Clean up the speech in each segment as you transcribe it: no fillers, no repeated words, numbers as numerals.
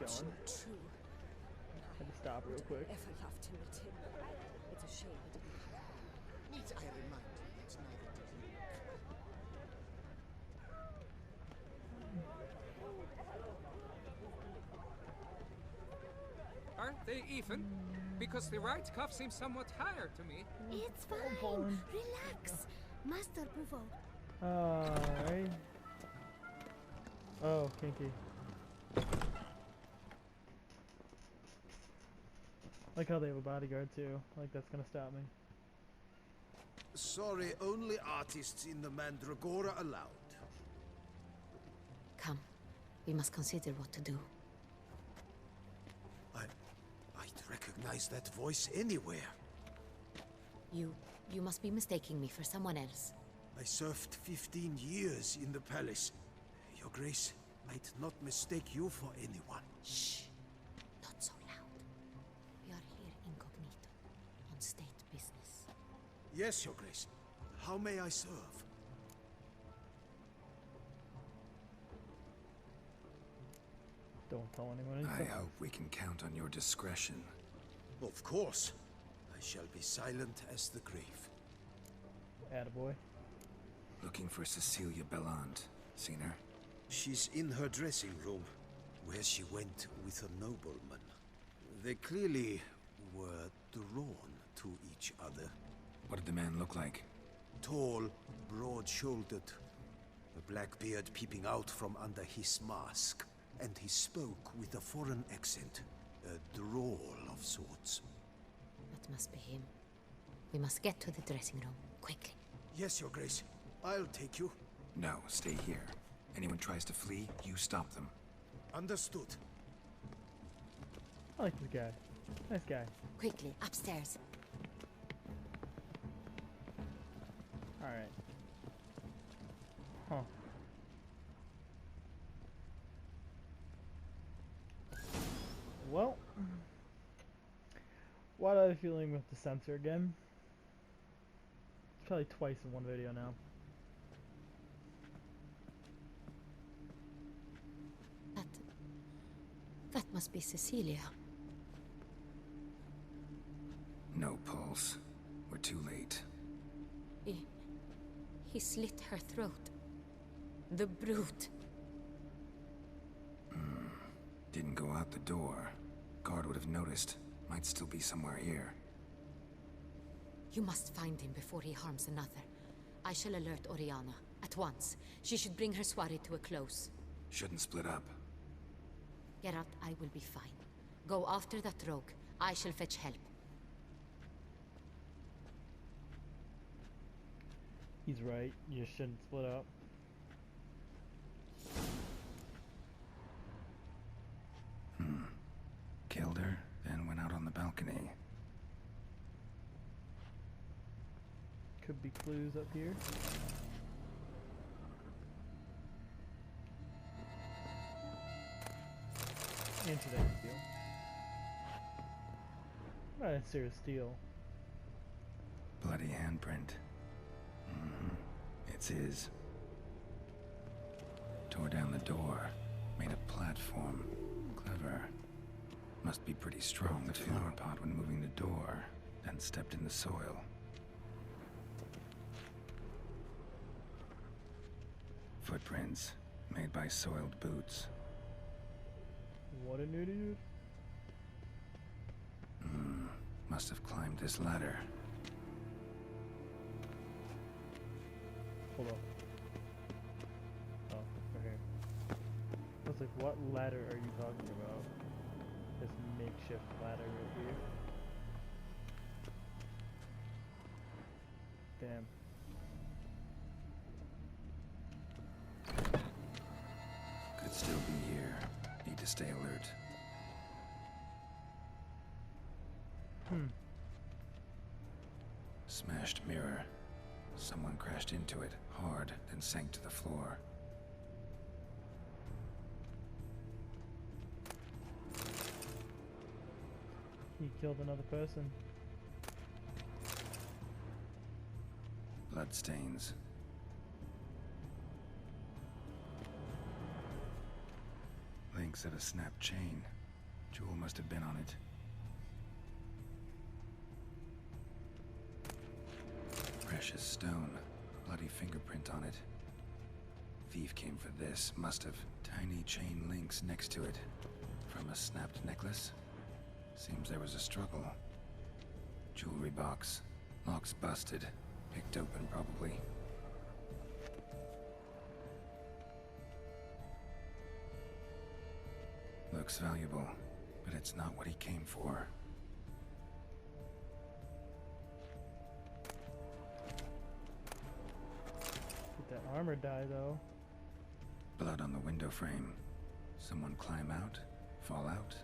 going. True. Had to stop real quick. Ever loved him with him. It's a shame it didn't happen. Need I remind you that neither did you. Aren't they even? Because the right cuff seems somewhat higher to me. It's fine. Relax. Master provoked. Alright. Oh, kinky. Like how they have a bodyguard too. Like that's gonna stop me. Sorry, only artists in the Mandragora allowed. Come. We must consider what to do. I'd recognize that voice anywhere. You must be mistaking me for someone else. I served 15 years in the palace. Your Grace, I'd not mistake you for anyone. Shh. Not so loud. We are here incognito, on state business. Yes, Your Grace. How may I serve? Don't tell anyone. I hope we can count on your discretion. Of course. I shall be silent as the grave. Attaboy. Looking for Cecilia Belland. Seen her? She's in her dressing room, where she went with a nobleman. They clearly were drawn to each other. What did the man look like? Tall, broad-shouldered, a black beard peeping out from under his mask. And he spoke with a foreign accent, a drawl of sorts. That must be him. We must get to the dressing room, quickly. Yes, Your Grace. I'll take you. No, stay here. Anyone tries to flee, you stop them. Understood. I like this guy. Nice guy. Quickly, upstairs. Alright. Huh. Well, what are you feeling with the sensor again? It's probably twice in one video now. That must be Cecilia. No pulse. We're too late. He slit her throat. The brute. Didn't go out the door. Guard would have noticed. Might still be somewhere here. You must find him before he harms another. I shall alert Oriana. At once. She should bring her soiree to a close. Shouldn't split up. Geralt, I will be fine. Go after that rogue. I shall fetch help. He's right. You shouldn't split up. Killed her, then went out on the balcony. Could be clues up here. Incident steal. Not a serious steal. Bloody handprint. It's his. Tore down the door. Made a platform. Clever. Must be pretty strong. The flower pot when moving the door. Then stepped in the soil. Footprints. Made by soiled boots. What an idiot. Must have climbed this ladder. Hold up. Oh, okay. I was like, what ladder are you talking about? This makeshift ladder right here. Damn. Could still be here. Need to stay alert. Smashed mirror. Someone crashed into it, hard, then sank to the floor. He killed another person. links of a snapped chain. Jewel must have been on it. Precious stone. Bloody fingerprint on it. Thief came for this. Must have. Tiny chain links next to it. From a snapped necklace? Seems there was a struggle. Jewelry box. Lock's busted. Picked open, probably. Looks valuable, but it's not what he came for. Did that armor die, though? Blood on the window frame. Someone climb out? Fall out?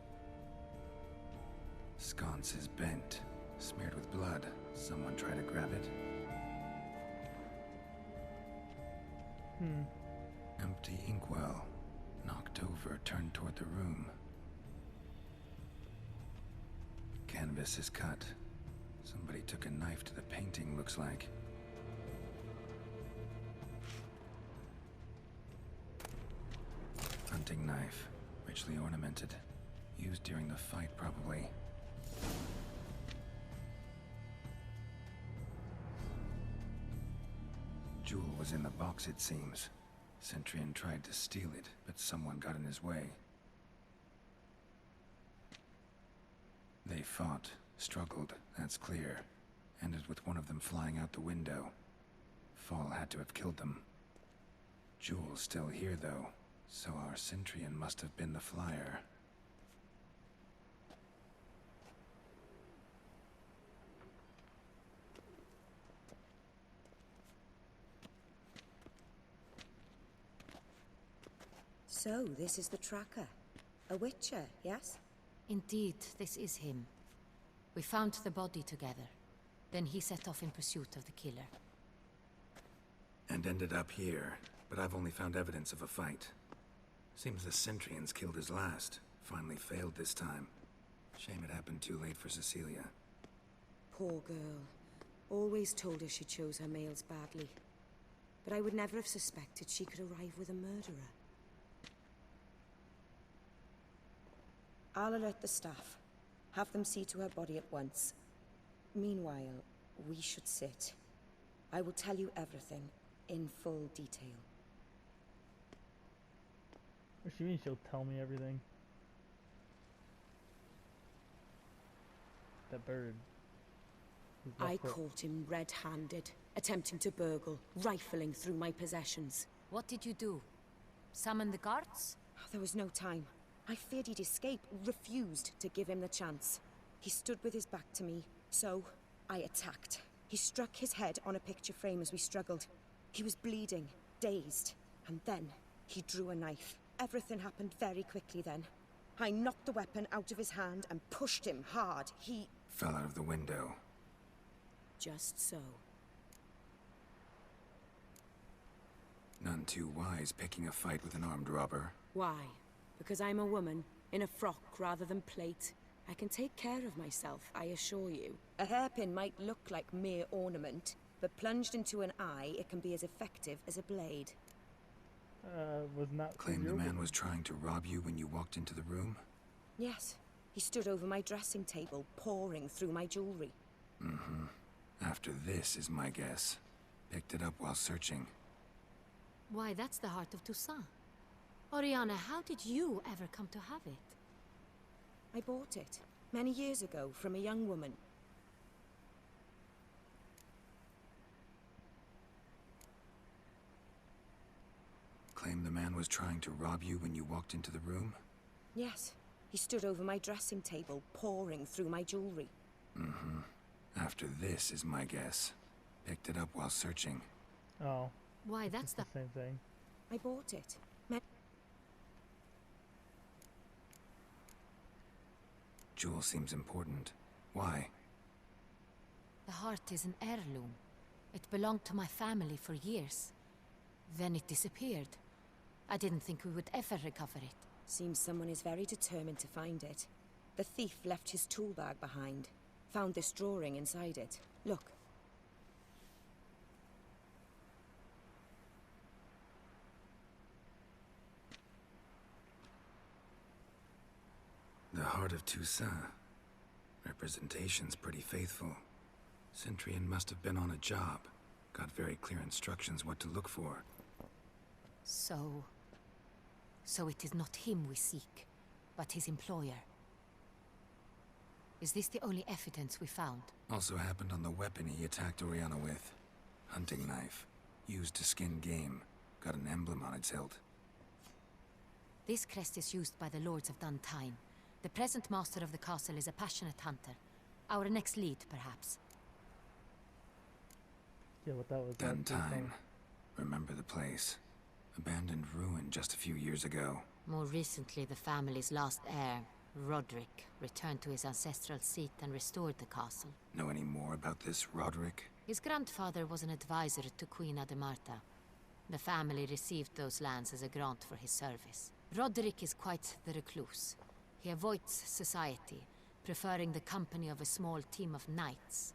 Sconce is bent, smeared with blood. Someone try to grab it? Empty inkwell. Knocked over, turned toward the room. Canvas is cut. Somebody took a knife to the painting, looks like. Hunting knife, richly ornamented. Used during the fight, probably. Jewel was in the box, it seems. Centurion tried to steal it, but someone got in his way. They fought, struggled, that's clear. Ended with one of them flying out the window. Fall had to have killed them. Jewel's still here, though, so our Centurion must have been the flyer. So, this is the tracker. A witcher, yes? Indeed, this is him. We found the body together. Then he set off in pursuit of the killer. And ended up here, but I've only found evidence of a fight. Seems the Centurions killed his last. Finally failed this time. Shame it happened too late for Cecilia. Poor girl. Always told her she chose her males badly. But I would never have suspected she could arrive with a murderer. I'll alert the staff. Have them see to her body at once. Meanwhile, we should sit. I will tell you everything, in full detail. What do you mean she'll tell me everything? That bird. I caught him red-handed, attempting to burgle, rifling through my possessions. What did you do? Summon the guards? There was no time. I feared he'd escape, refused to give him the chance. He stood with his back to me, so I attacked. He struck his head on a picture frame as we struggled. He was bleeding, dazed, and then he drew a knife. Everything happened very quickly then. I knocked the weapon out of his hand and pushed him hard. He Fell out of the window. just so. None too wise picking a fight with an armed robber. Why? Because I'm a woman, in a frock rather than plate. I can take care of myself, I assure you. A hairpin might look like mere ornament, but plunged into an eye, it can be as effective as a blade. Was not. Claim the man was trying to rob you when you walked into the room? Yes. He stood over my dressing table, pouring through my jewelry. After this is my guess. Picked it up while searching. Why, that's the heart of Toussaint. Oriana, how did you ever come to have it? I bought it, many years ago, from a young woman. Claim the man was trying to rob you when you walked into the room? Yes. He stood over my dressing table, pouring through my jewelry. After this is my guess. Picked it up while searching. Oh, Why, that's it's the same thing. I bought it. Jewel seems important. Why? The heart is an heirloom. It belonged to my family for years. Then it disappeared. I didn't think we would ever recover it. Seems someone is very determined to find it. The thief left his tool bag behind. Found this drawing inside it. Look. heart of Toussaint. Representation's pretty faithful. Centurion must have been on a job. Got very clear instructions what to look for. So it is not him we seek, but his employer. Is this the only evidence we found? Also happened on the weapon he attacked Oriana with. Hunting knife. Used to skin game. Got an emblem on its hilt. This crest is used by the Lords of Duntine. The present master of the castle is a passionate hunter. Our next lead, perhaps. Yeah, what that was. Duntine. Remember the place. Abandoned ruin just a few years ago. More recently, the family's last heir, Roderick, returned to his ancestral seat and restored the castle. Know any more about this Roderick? His grandfather was an advisor to Queen Ademarta. The family received those lands as a grant for his service. Roderick is quite the recluse. He avoids society, preferring the company of a small team of knights,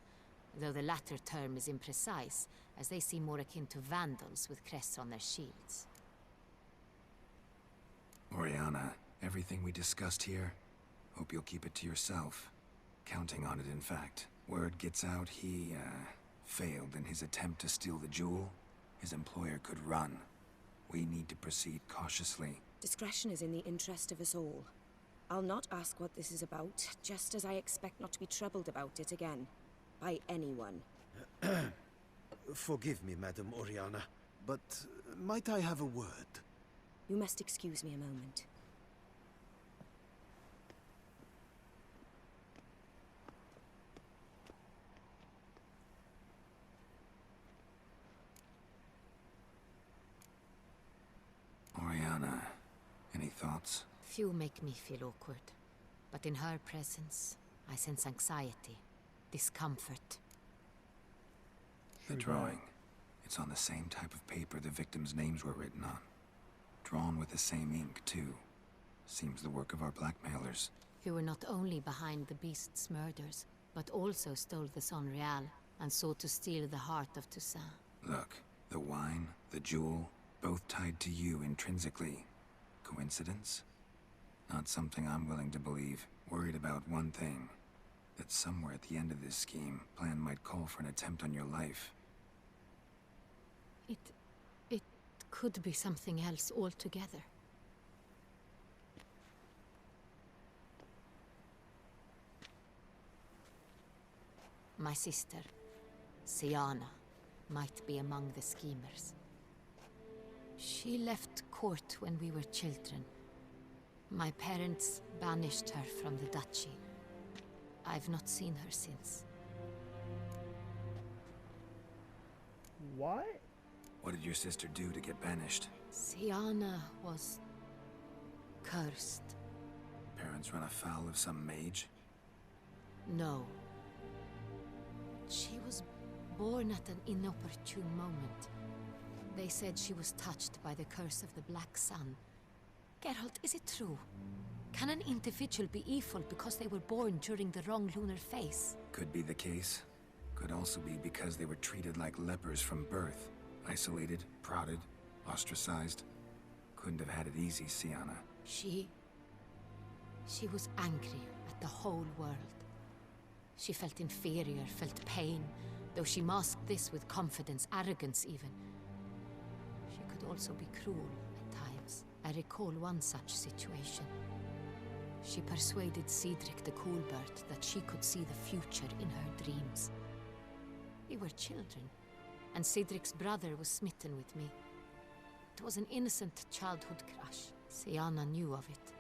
though the latter term is imprecise, as they seem more akin to vandals with crests on their shields. Oriana, everything we discussed here, hope you'll keep it to yourself. Counting on it, in fact. Word gets out he, failed in his attempt to steal the jewel. His employer could run. We need to proceed cautiously. Discretion is in the interest of us all. I'll not ask what this is about, just as I expect not to be troubled about it again. By anyone. Forgive me, Madam Oriana, but might I have a word? You must excuse me a moment. Oriana, any thoughts? Few make me feel awkward, but in her presence, I sense anxiety, discomfort. The drawing. It's on the same type of paper the victims' names were written on. Drawn with the same ink, too. Seems the work of our blackmailers. Who were not only behind the beast's murders, but also stole the Son Real and sought to steal the heart of Toussaint. Look, the wine, the jewel, both tied to you intrinsically. Coincidence? Not something I'm willing to believe. Worried about one thing. That somewhere at the end of this scheme, plan might call for an attempt on your life. It could be something else altogether. My sister, Siana, might be among the schemers. She left court when we were children. My parents banished her from the duchy. I've not seen her since. What? What did your sister do to get banished? Siana was cursed. Parents run afoul of some mage? No. She was born at an inopportune moment. They said she was touched by the curse of the Black Sun. Geralt, is it true? Can an individual be evil because they were born during the wrong lunar phase? Could be the case. Could also be because they were treated like lepers from birth. Isolated, prodded, ostracized. Couldn't have had it easy, Siana. She was angry at the whole world. She felt inferior, felt pain, though she masked this with confidence, arrogance even. She could also be cruel at times. I recall one such situation. She persuaded Cedric the Coolbert that she could see the future in her dreams. We were children, and Cedric's brother was smitten with me. It was an innocent childhood crush. Siana knew of it.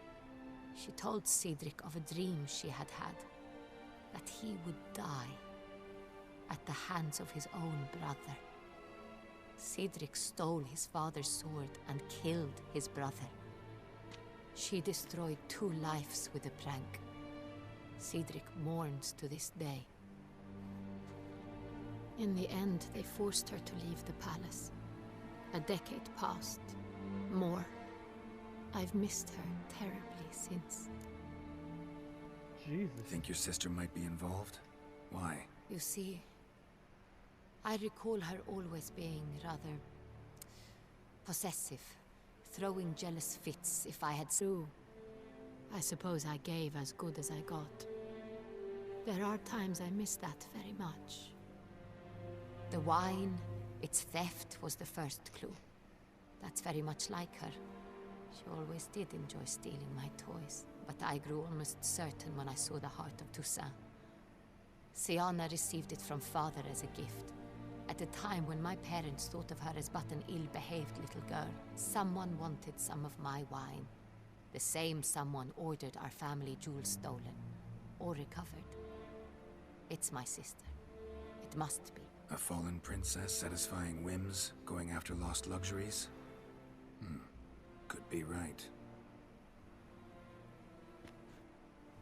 She told Cedric of a dream she had had, that he would die at the hands of his own brother. Cedric stole his father's sword and killed his brother. She destroyed 2 lives with a prank. Cedric mourns to this day. In the end, they forced her to leave the palace. A decade passed. More. I've missed her terribly since. Jesus. Think your sister might be involved? Why? You see, I recall her always being rather possessive, throwing jealous fits if I had so. I suppose I gave as good as I got. There are times I miss that very much. The wine, its theft, was the first clue. That's very much like her. She always did enjoy stealing my toys, but I grew almost certain when I saw the heart of Toussaint. Siana received it from father as a gift. At a time when my parents thought of her as but an ill-behaved little girl, someone wanted some of my wine. The same someone ordered our family jewels stolen, or recovered. It's my sister. It must be. A fallen princess satisfying whims, going after lost luxuries? Could be right.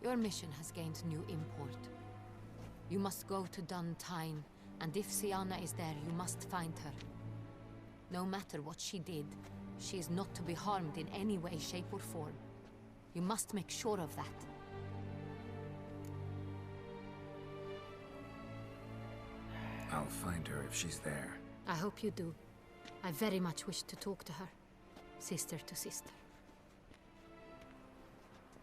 Your mission has gained new import. You must go to Duntine, and if Siana is there, you must find her. No matter what she did, she is not to be harmed in any way, shape, or form. You must make sure of that. I'll find her if she's there. I hope you do. I very much wish to talk to her. Sister to sister.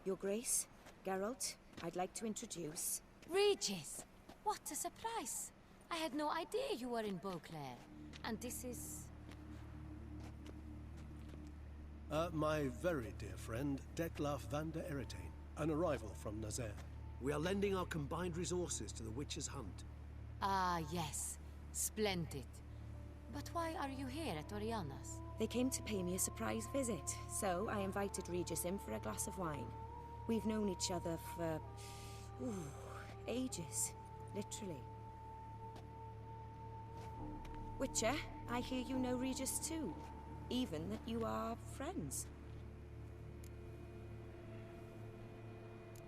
Your Grace, Geralt, I'd like to introduce... Regis! What a surprise! I had no idea you were in Beauclair. And this is... My very dear friend, Dettlaff van der Eretein, an arrival from Nazaire. We are lending our combined resources to the Witcher's Hunt. Ah, yes. Splendid. But why are you here at Oriana's? They came to pay me a surprise visit, so I invited Regis in for a glass of wine. We've known each other for... ages. Literally. Witcher, I hear you know Regis too. Even that you are friends.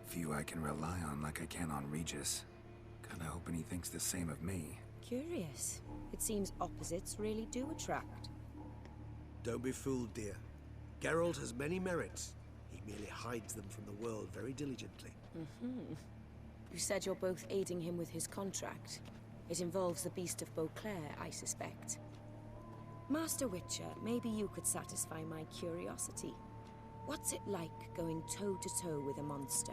Few I can rely on like I can on Regis. Kinda hoping he thinks the same of me. Curious. It seems opposites really do attract. Don't be fooled, dear. Geralt has many merits. He merely hides them from the world very diligently. You said you're both aiding him with his contract. It involves the Beast of Beauclair, I suspect. Master Witcher, maybe you could satisfy my curiosity. What's it like going toe-to-toe with a monster,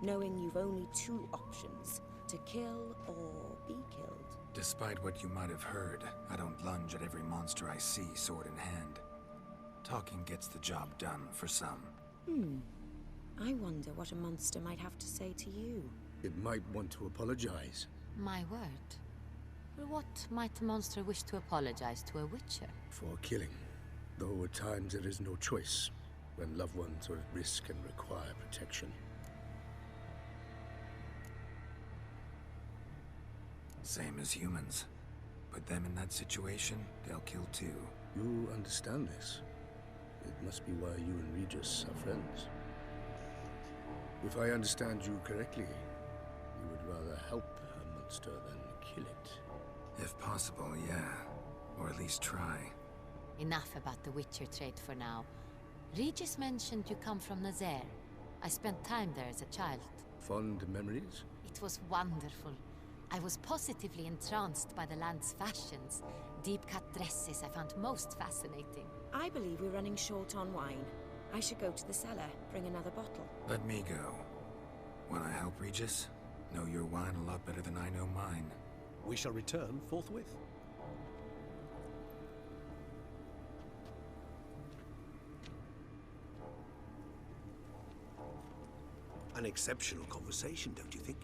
knowing you've only two options, to kill or be killed? Despite what you might have heard, I don't lunge at every monster I see sword in hand. Talking gets the job done for some. I wonder what a monster might have to say to you. It might want to apologize. My word. Well, what might a monster wish to apologize to a witcher? For killing. Though at times there is no choice, when loved ones are at risk and require protection. Same as humans. Put them in that situation, they'll kill too. You understand this. It must be why you and Regis are friends. If I understand you correctly, you would rather help a monster than kill it. If possible, yeah. Or at least try. Enough about the witcher trade for now. Regis mentioned you come from Nazaire. I spent time there as a child. Fond memories? It was wonderful. I was positively entranced by the land's fashions. Deep-cut dresses I found most fascinating. I believe we're running short on wine. I should go to the cellar, bring another bottle. Let me go. Wanna help, Regis? Know your wine a lot better than I know mine. We shall return forthwith. An exceptional conversation, don't you think?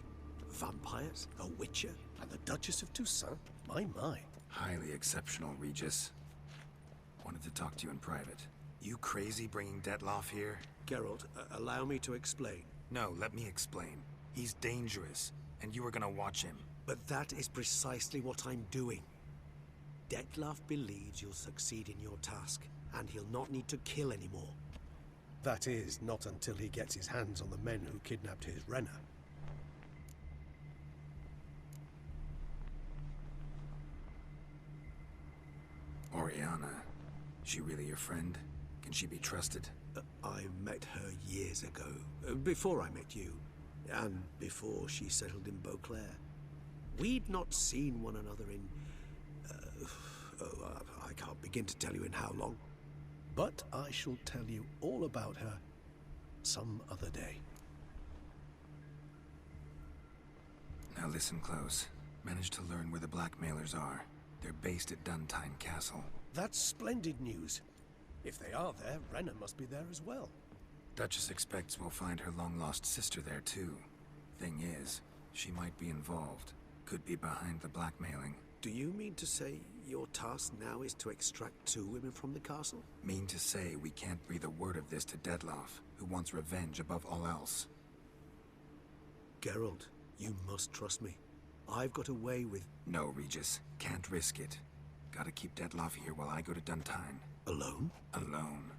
Vampires, a witcher, And the Duchess of Toussaint? My. Highly exceptional, Regis. Wanted to talk to you in private. You crazy bringing Dettlaff here? Geralt, allow me to explain. No, let me explain. He's dangerous, and you were gonna watch him. But that is precisely what I'm doing. Dettlaff believes you'll succeed in your task, and he'll not need to kill anymore. That is, not until he gets his hands on the men who kidnapped his Renner. Oriana, she really your friend? Can she be trusted? I met her years ago, before I met you, and before she settled in Beauclair. We'd not seen one another in... I can't begin to tell you in how long. But I shall tell you all about her some other day. Now listen close. Managed to learn where the blackmailers are. They're based at Duntine Castle. That's splendid news. If they are there, Renna must be there as well. Duchess expects we'll find her long-lost sister there, too. Thing is, she might be involved. Could be behind the blackmailing. Do you mean to say your task now is to extract 2 women from the castle? Mean to say we can't breathe a word of this to Dettlaff, who wants revenge above all else. Geralt, you must trust me. I've got away with... No, Regis. Can't risk it. Gotta keep Dettlaff here while I go to Duntine. Alone? Alone.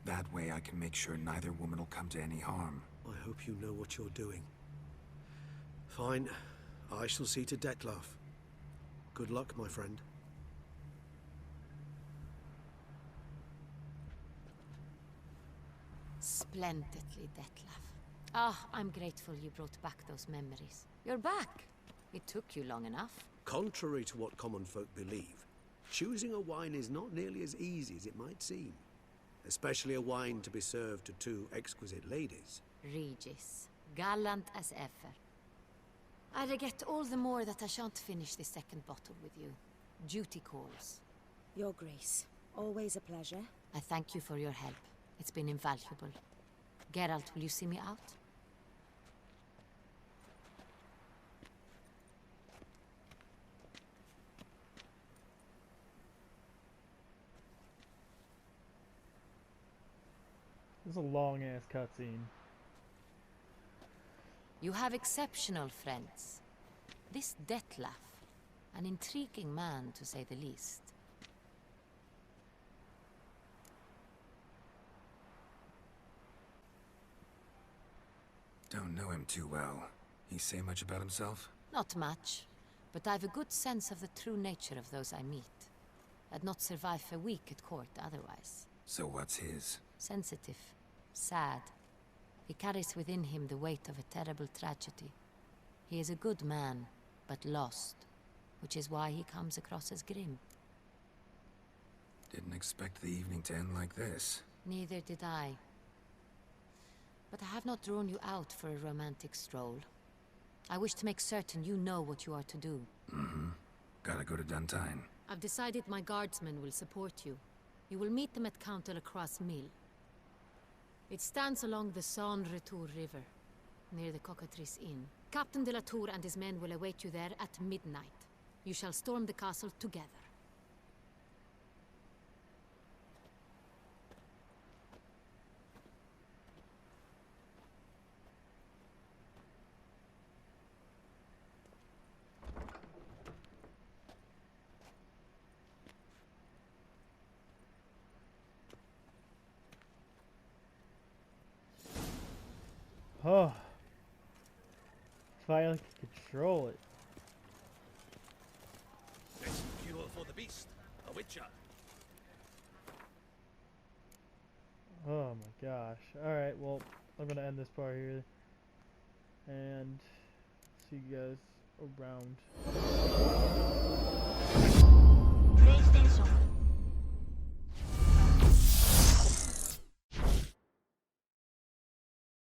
That way I can make sure neither woman will come to any harm. I hope you know what you're doing. Fine. I shall see to Dettlaff. Good luck, my friend. Splendidly, Dettlaff. Ah, I'm grateful you brought back those memories. You're back. It took you long enough. Contrary to what common folk believe, choosing a wine is not nearly as easy as it might seem. Especially a wine to be served to 2 exquisite ladies. Regis, gallant as ever. I regret all the more that I shan't finish the second bottle with you. Duty calls. Your Grace, always a pleasure. I thank you for your help. It's been invaluable. Geralt, will you see me out? This is a long-ass cutscene. You have exceptional friends. This Dettlaff, an intriguing man to say the least. Don't know him too well. He say much about himself? Not much, but I've a good sense of the true nature of those I meet. I'd not survive a week at court otherwise. So what's his? Sensitive, sad. He carries within him the weight of a terrible tragedy. He is a good man, but lost, which is why he comes across as grim. Didn't expect the evening to end like this. Neither did I. But I have not drawn you out for a romantic stroll. I wish to make certain you know what you are to do. Mm-hmm. Gotta go to Duntine. I've decided my guardsmen will support you. You will meet them at Count Delacroix' mill. It stands along the Saône-Retour River, near the Cockatrice Inn. Captain de la Tour and his men will await you there at midnight. You shall storm the castle together. Oh. Finally can control it. Best fuel for the beast, a witcher. Oh my gosh. Alright, well, I'm gonna end this part here. And see you guys around. PlayStation